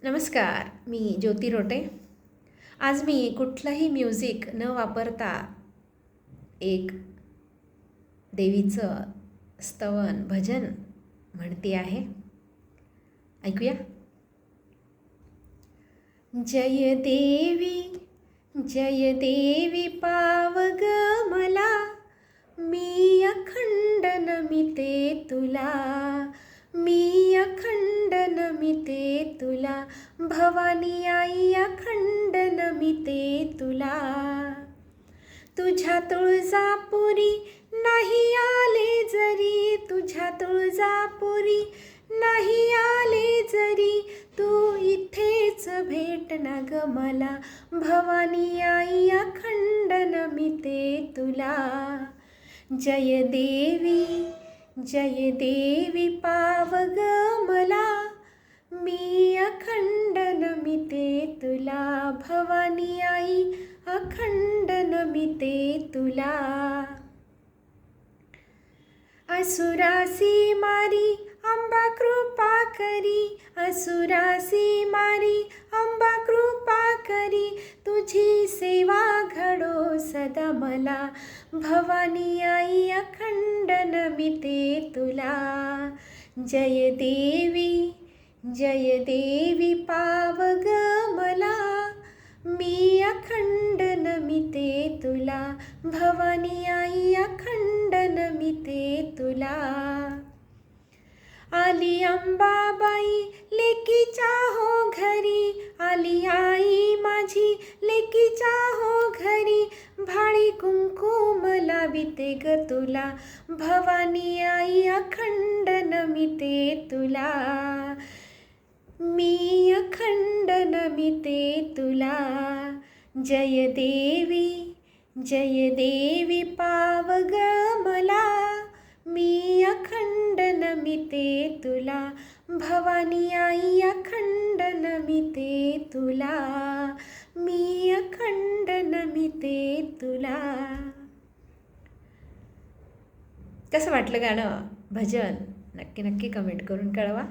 नमस्कार, मी ज्योती रोटे. आज मी कुठलंही म्युझिक न वापरता एक देवीचं स्तवन भजन म्हणते आहे. ऐकूया. जय देवी पावग मला, मी अखंड नमिते तुला, मी अखंड नमिते तुला, भवानी आई अखंड नमिते तुला. तुझ्या तुळजापुरी नाही आले जरी, तुझ्या तुळजापुरी नाही आले जरी, तू इथेच भेट ना ग मला, भवानी आई अखंड नमिते तुला. जय देवी पावग मला, मी अखंड नमिते तुला, भवानी आई अखंड नमिते तुला. असुरासी मारी अंबा कृपा करी, असुरासी मारी अंबा कृपा करी, तुझी सेवा घडो सदा मला, भवानी आई अखंड नमिते तुला. जय देवी पावग मला, मी अखंड नमिते तुला, भवानी आई अखंड नमिते तुला. आली अंबाबाई लेकीच्या हो घरी, आली आई माझी लेकीच्या हो घरी, भाळी कुंकुम लाविते ग तुला, भवानी आई अखंड नमिते तुला, मी अखंड नमिते तुला. जय देवी पावग मला, मी अखंड नमिते तुला, भवानी आई अखंड नमिते तुला, मी अखंड नमिते तुला. कसं वाटलं गाणं भजन? नक्की कमेंट करून कळवा.